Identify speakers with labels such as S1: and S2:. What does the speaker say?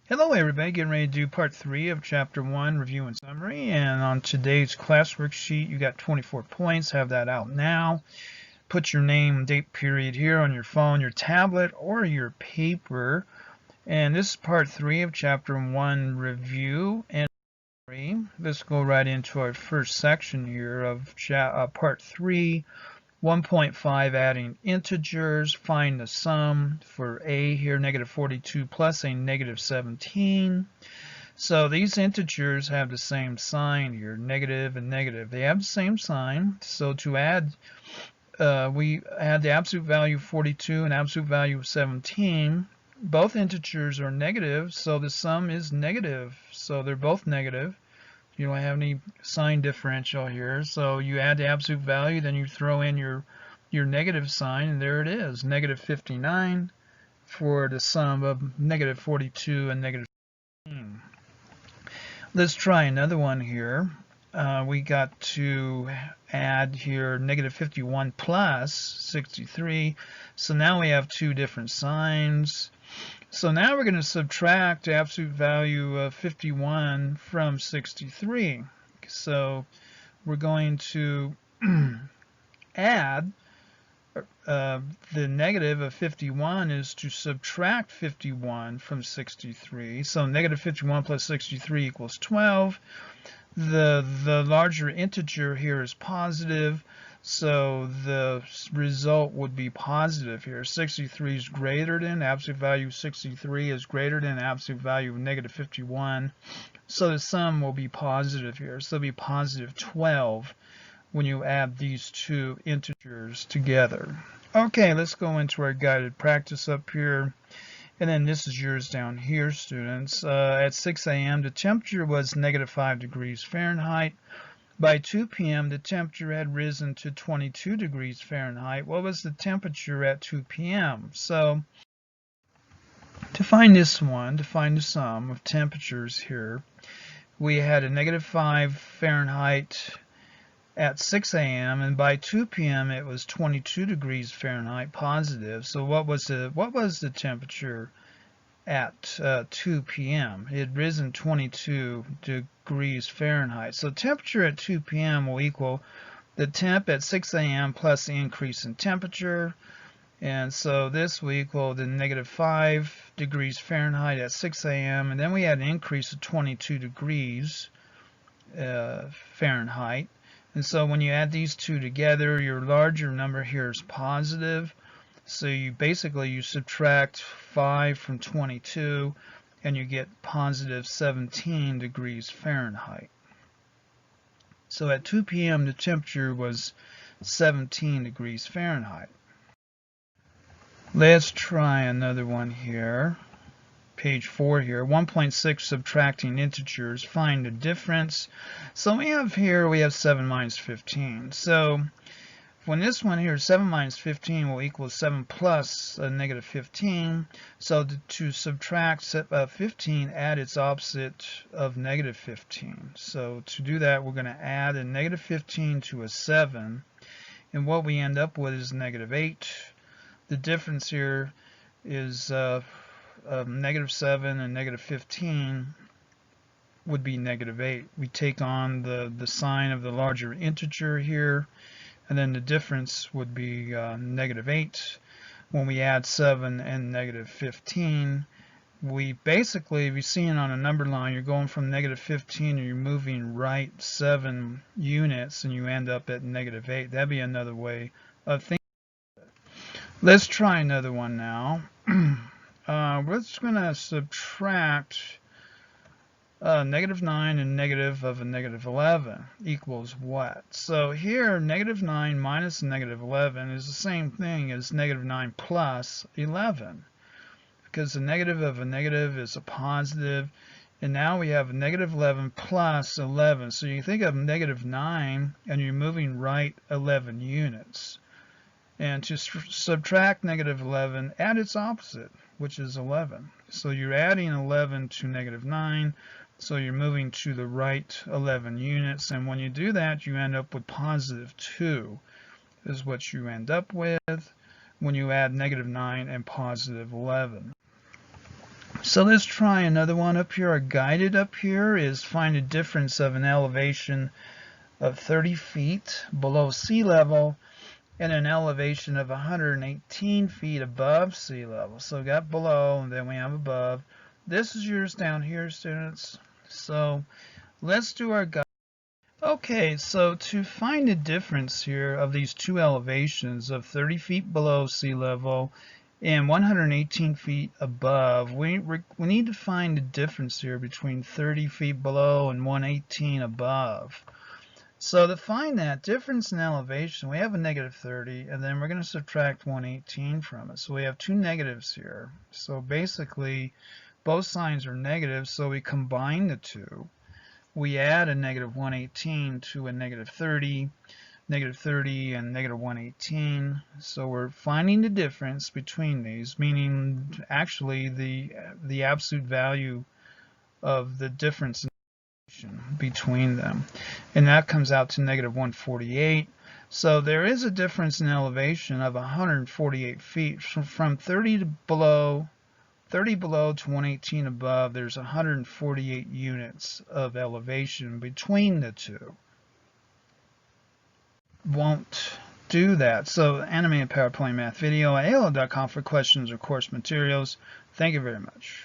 S1: Hello everybody, getting ready to do part 3 of chapter 1, review and summary. And on today's class worksheet, you got 24 points. Have that out now. Put your name, date, period here on your phone, your tablet, or your paper. And this is part 3 of chapter 1, review and summary. Let's go right into our first section here of part 3. 1.5, adding integers. Find the sum for a here, negative 42 plus a negative 17. So these integers have the same sign here, negative and negative. They have the same sign. So to add, we add the absolute value 42 and absolute value 17. Both integers are negative, so the sum is negative. So they're both negative. You don't have any sign differential here. So you add the absolute value, then you throw in your negative sign, and there it is, negative 59 for the sum of negative 42 and negative 17. Let's try another one here. We got to add here negative 51 plus 63. So now we have two different signs. So now we're going to subtract the absolute value of 51 from 63. So we're going to add the negative of 51 is to subtract 51 from 63. So negative 51 plus 63 equals 12. The larger integer here is positive, so the result would be positive here. 63 is greater than absolute value 63 is greater than absolute value of negative 51. So the sum will be positive here. So it'll be positive 12 when you add these two integers together. Okay, let's go into our guided practice up here. And then this is yours down here, students. At 6 a.m., the temperature was negative 5 degrees Fahrenheit. By 2 p.m., the temperature had risen to 22 degrees Fahrenheit. What was the temperature at 2 p.m.? So to find this one, to find the sum of temperatures here, we had a negative 5 Fahrenheit at 6 a.m. and by 2 p.m. it was 22 degrees Fahrenheit positive. So what was the temperature at 2 p.m.? It had risen 22 degrees Fahrenheit. So temperature at 2 p.m. will equal the temp at 6 a.m. plus the increase in temperature. And so this will equal the negative 5 degrees Fahrenheit at 6 a.m. and then we had an increase of 22 degrees Fahrenheit. And so when you add these two together, your larger number here is positive. So you basically subtract 5 from 22 and you get positive 17 degrees Fahrenheit. So at 2 p.m. the temperature was 17 degrees Fahrenheit. Let's try another one here. Page 4 here, 1.6, subtracting integers, find the difference. So we have 7 minus 15. So when this one here, 7 minus 15 will equal 7 plus a negative 15. So to subtract 15, add its opposite of negative 15. So to do that, we're going to add a negative 15 to a 7. And what we end up with is negative 8. The difference here is negative 7 and negative 15 would be negative 8. We take on the sign of the larger integer here, and then the difference would be negative 8. When we add 7 and negative 15, we basically, if you see it on a number line, you're going from negative 15 and you're moving right 7 units and you end up at negative 8. That'd be another way of thinking. Let's try another one now. We're just going to subtract negative 9 and negative of a negative 11 equals what? So here, negative 9 minus negative 11 is the same thing as negative 9 plus 11, because the negative of a negative is a positive, and now we have a negative 11 plus 11. So you think of negative 9 and you're moving right 11 units. And to subtract negative 11, add its opposite, which is 11. So you're adding 11 to negative 9, so you're moving to the right 11 units. And when you do that, you end up with positive 2 is what you end up with when you add negative 9 and positive 11. So let's try another one up here. Our guided up here is find a difference of an elevation of 30 feet below sea level and an elevation of 118 feet above sea level. So we got below and then we have above. This is yours down here, students. So let's do our guide. Okay, so to find the difference here of these two elevations of 30 feet below sea level and 118 feet above, we need to find the difference here between 30 feet below and 118 above. So to find that difference in elevation, we have a negative 30, and then we're going to subtract 118 from it. So we have two negatives here. So basically, both signs are negative, so we combine the two. We add a negative 118 to a negative 30 and negative 118. So we're finding the difference between these, meaning actually the absolute value of the difference in between them. And that comes out to negative 148. So there is a difference in elevation of 148 feet. From 30 below to 118 above, there's 148 units of elevation between the two. Won't do that. So animated PowerPoint math video at AOL.com for questions or course materials. Thank you very much.